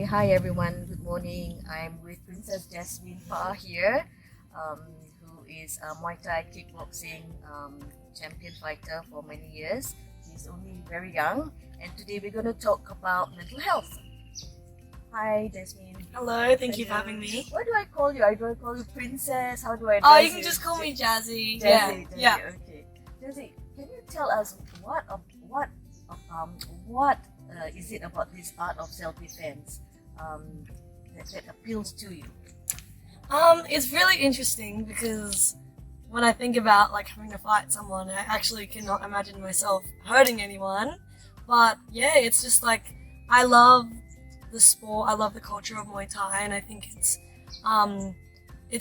Hi everyone. Good morning. I'm with Princess Jazzy Parr here, who is a Muay Thai kickboxing champion fighter for many years. She's only very young, and today we're going to talk about mental health. Hi, Jasmine. Hello, thank you for having me. What do I call you? Do I call you Princess? How do I? Oh, you can just call me Jazzy. Jazzy. Yeah. Okay. Jazzy, can you tell us what is it about this art of self-defense that appeals to you? It's really interesting because when I think about like having to fight someone, I actually cannot imagine myself hurting anyone. But yeah, it's just like I love the sport. I love the culture of Muay Thai, and I think it's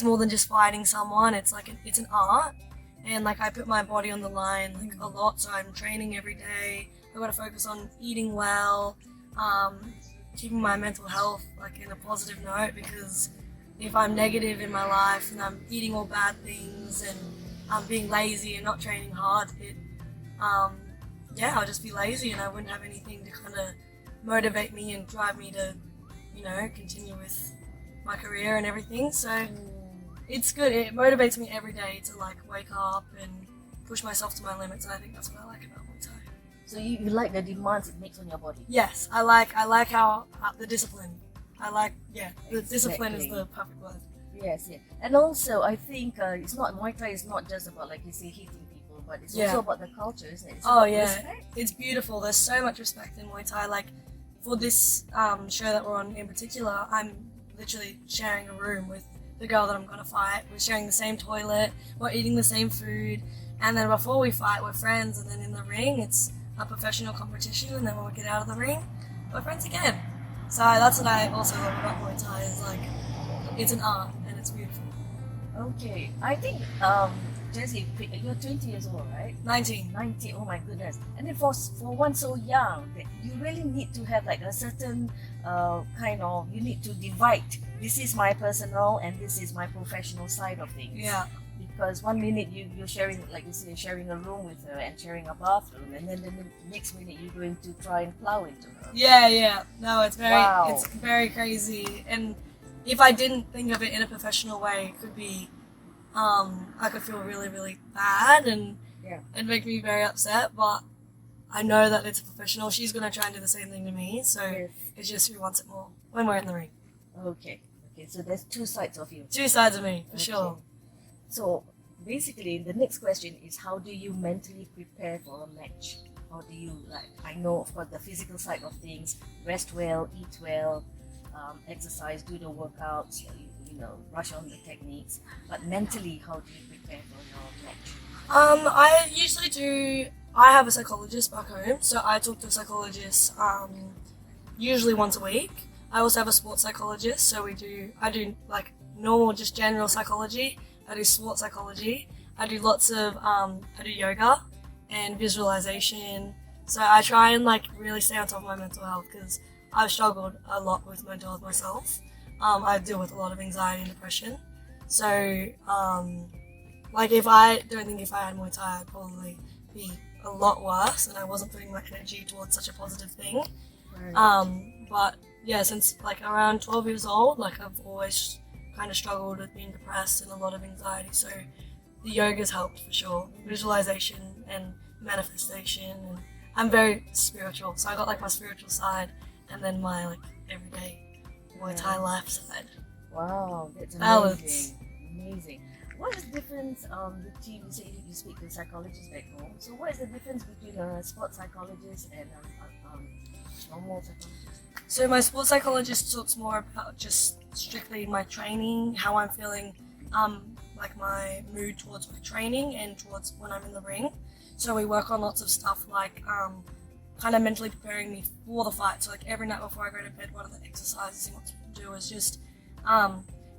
more than just fighting someone. It's like it's an art, and like I put my body on the line like a lot. So I'm training every day. I've got to focus on eating well, keeping my mental health like in a positive note, because if I'm negative in my life and I'm eating all bad things and I'm being lazy and not training hard, I'll just be lazy and I wouldn't have anything to kind of motivate me and drive me to, continue with my career and everything. So it's good. It motivates me every day to like wake up and push myself to my limits, and I think that's what I like about Muay Thai. So you like the demands it makes on your body? Yes, I like how the discipline. The discipline is Exactly. the perfect word. Yes, yeah. And also, I think it's not Muay Thai is not just about, like you say, hitting people, but it's also about the culture, isn't it? It's about respect. It's beautiful. There's so much respect in Muay Thai. Like for this show that we're on in particular, I'm literally sharing a room with the girl that I'm gonna fight. We're sharing the same toilet. We're eating the same food, and then before we fight, we're friends. And then in the ring, it's a professional competition, and then when we get out of the ring, we're friends again. So that's what I also love about Muay Thai, is like it's an art and it's beautiful. Okay, I think Jazzy, you're 20 years old, right? 19. 19. Oh my goodness! And then for one so young, that you really need to have like a certain you need to divide. This is my personal and this is my professional side of things. Yeah. Because one minute you're sharing, like you say, sharing a room with her and sharing a bathroom, and then the next minute you're going to try and plow into her. Yeah. No, it's Wow. very crazy. And if I didn't think of it in a professional way, it could be, I could feel really, really bad and it'd make me very upset. But I know that it's a professional. She's gonna try and do the same thing to me. So Yes. it's just who wants it more when we're in the ring. Okay. So there's two sides of you. Two sides of me, for sure. Okay. So basically, the next question is, how do you mentally prepare for a match? How do you, like, I know of course the physical side of things, rest well, eat well, exercise, do the workouts, brush on the techniques, but mentally, how do you prepare for your match? I usually I have a psychologist back home, so I talk to a psychologist usually once a week. I also have a sports psychologist, so I do like normal, just general psychology. I do sports psychology. I do lots of I do yoga and visualization. So I try and like really stay on top of my mental health, because I've struggled a lot with mental health myself. I deal with a lot of anxiety and depression. So if I had Muay Thai, I'd probably be a lot worse, and I wasn't putting my energy towards such a positive thing. Right. But yeah, since like around 12 years old, like I've always kind of struggled with being depressed and a lot of anxiety. So the yoga's helped for sure. Visualization and manifestation, and I'm very spiritual. So I got like my spiritual side and then my like everyday Muay Thai life side. Wow, that's Balance. Amazing. What is the difference between, you say you speak to psychologists back home, so what is the difference between a sports psychologist and normal psychologist? So my sports psychologist talks more about just strictly my training, how I'm feeling, like my mood towards my training and towards when I'm in the ring. So we work on lots of stuff like kind of mentally preparing me for the fight. So like every night before I go to bed, one of the exercises he wants me to do is just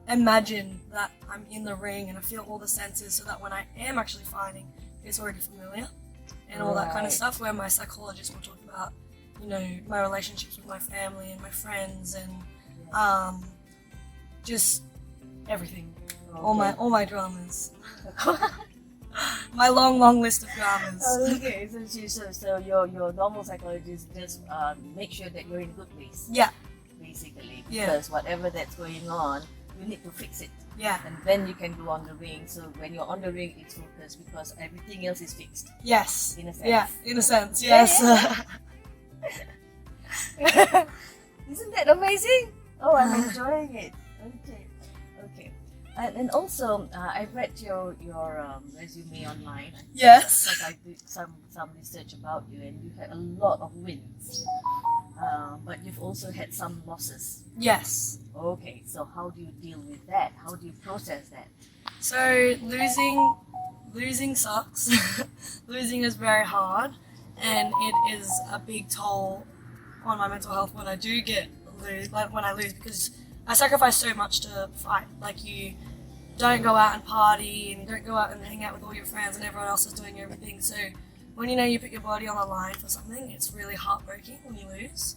imagine that I'm in the ring and I feel all the senses, so that when I am actually fighting, it's already familiar and all that kind of stuff. Where my psychologist will talk about, my relationships with my family and my friends and just everything, Okay. all my dramas, my long list of dramas. Okay, so your normal psychologist just make sure that you're in a good place. Yeah, basically, Yeah. because whatever that's going on, you need to fix it, Yeah. and then you can go on the ring. So when you're on the ring, it's focused because everything else is fixed, Yes. in a sense. Yeah. In a sense. Yeah, Yes. Isn't that amazing? Oh, I'm enjoying it. Okay, okay. And also, I read your resume online. Yes. Because I did some research about you, and you had a lot of wins, but you've also had some losses. Yes. Okay, so how do you deal with that? How do you process that? So losing sucks. Losing is very hard, and it is a big toll on my mental health when I do when I lose, because I sacrifice so much to fight. Like, you don't go out and party and don't go out and hang out with all your friends and everyone else is doing everything. So when you know you put your body on the line for something, it's really heartbreaking when you lose.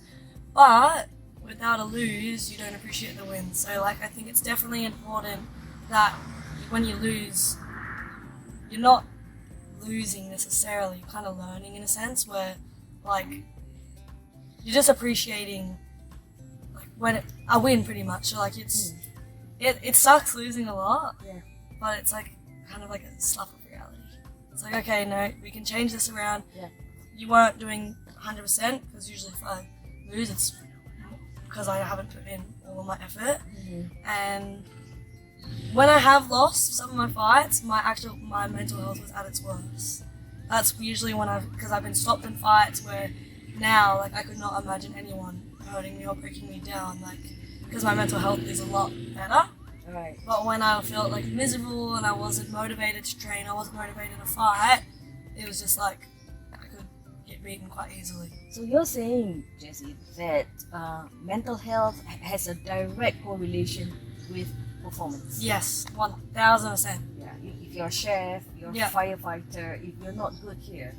But without a lose, you don't appreciate the win. So like, I think it's definitely important that when you lose, you're not losing necessarily, you're kind of learning in a sense, where like you're just appreciating like when I win pretty much. So like it sucks losing a lot, Yeah. but it's like kind of like a slap of reality. It's like, okay, no, we can change this around. Yeah. You weren't doing 100%, because usually if I lose, it's because I haven't put in all of my effort. And when I have lost some of my fights, my mental health was at its worst. That's usually when because I've been stopped in fights where now, like, I could not imagine anyone hurting me or breaking me down, like, because my mental health is a lot better. Right. But when I felt like miserable and I wasn't motivated to train, I wasn't motivated to fight, it was just like I could get beaten quite easily. So you're saying, Jazzy, that mental health has a direct correlation with performance. Yes, 1000%. Yeah. If you're a chef, you're Yeah. a firefighter, if you're not good here,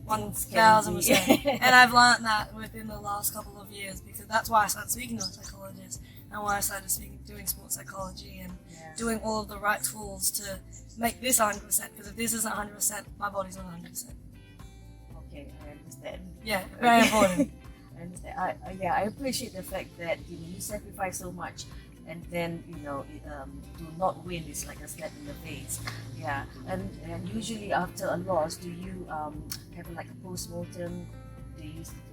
1000%. And I've learned that within the last couple of years, because that's why I started speaking to a psychologist and why I started doing sports psychology and doing all of the right tools to make this 100%. Because if this isn't 100%, my body's not 100%. Okay, I understand. Yeah, very important. I understand. I appreciate the fact that you sacrifice so much, and then to not win is like a slap in the face. Yeah, and usually after a loss, do you have like a post-mortem?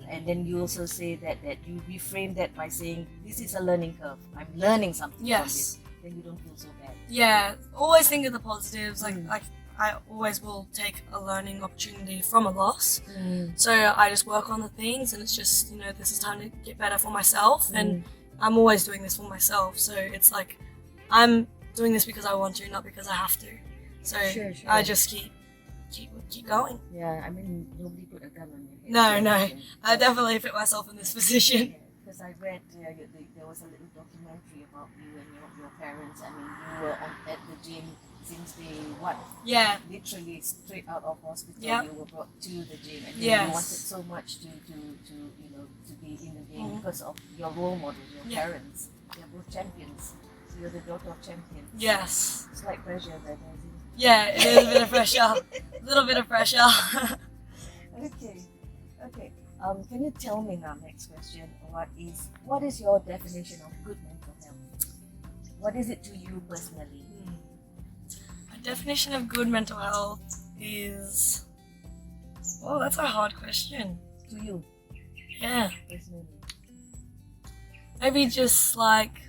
And then you also say that you reframe that by saying, this is a learning curve. I'm learning something from Yes. this. Then you don't feel so bad. Yeah, always think of the positives. Like I always will take a learning opportunity from a loss. So I just work on the things, and it's just, this is time to get better for myself. And I'm always doing this for myself. So it's like, I'm doing this because I want to, not because I have to. So Sure. I just keep going. Yeah, I mean, nobody put a gun on your head. No. I definitely put myself in this position. Because I read there was a little documentary about you and your parents. I mean, you were at the gym since day one. Yeah. Literally straight out of hospital, Yep. you were brought to the gym, and Yes. you wanted so much to be in the game because of your role model, your parents. They're both champions. So you're the daughter of champions. Yes. It's like pressure there, Jazzy. Yeah, it is a bit of pressure. A little bit of pressure. Okay. Can you tell me now, next question, what is your definition of good mental health? What is it to you personally? My definition of good mental health is... Oh, that's a hard question. To you Yeah. personally. Maybe just like...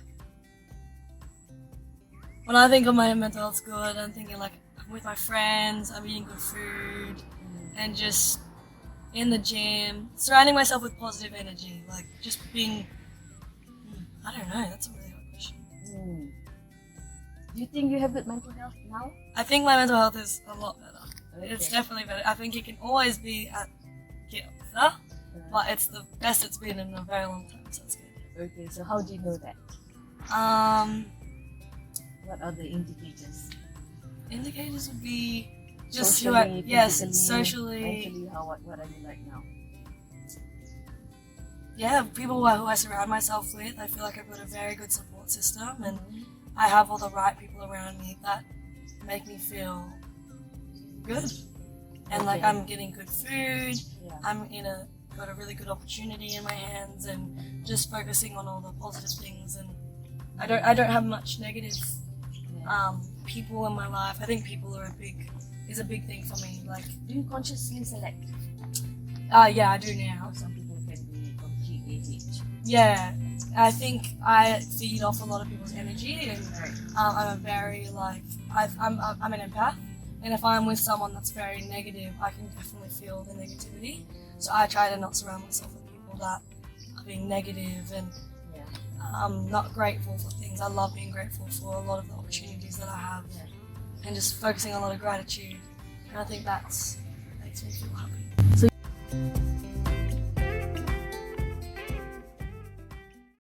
When I think of my mental health good, I'm thinking like I'm with my friends, I'm eating good food, and just in the gym, surrounding myself with positive energy, like just being... I don't know, that's a really hard question. Do you think you have good mental health now? I think my mental health is a lot better. Okay. It's definitely better. I think it can always get better, but it's the best it's been in a very long time, so it's good. Okay, so how do you know that? What are the indicators? Indicators would be just Socially, physically, socially. mentally, what are you like now? Yeah, people who I surround myself with, I feel like I've got a very good support system, and I have all the right people around me that make me feel good. And like Okay. I'm getting good food, Yeah. I'm in a got a really good opportunity in my hands, and just focusing on all the positive things. And I don't have much negative people in my life. I think people is a big thing for me. Like, Do you consciously select? yeah, I do now. Some people can be completely hate. Yeah, I think I feed off a lot of people's energy, and Right. I'm a very I'm an empath, and if I'm with someone that's very negative, I can definitely feel the negativity. So I try to not surround myself with people that are being negative and Yeah. not grateful for things. I love being grateful for a lot of the opportunities that I have, Yeah. and just focusing on a lot of gratitude. And I think that makes me feel happy. So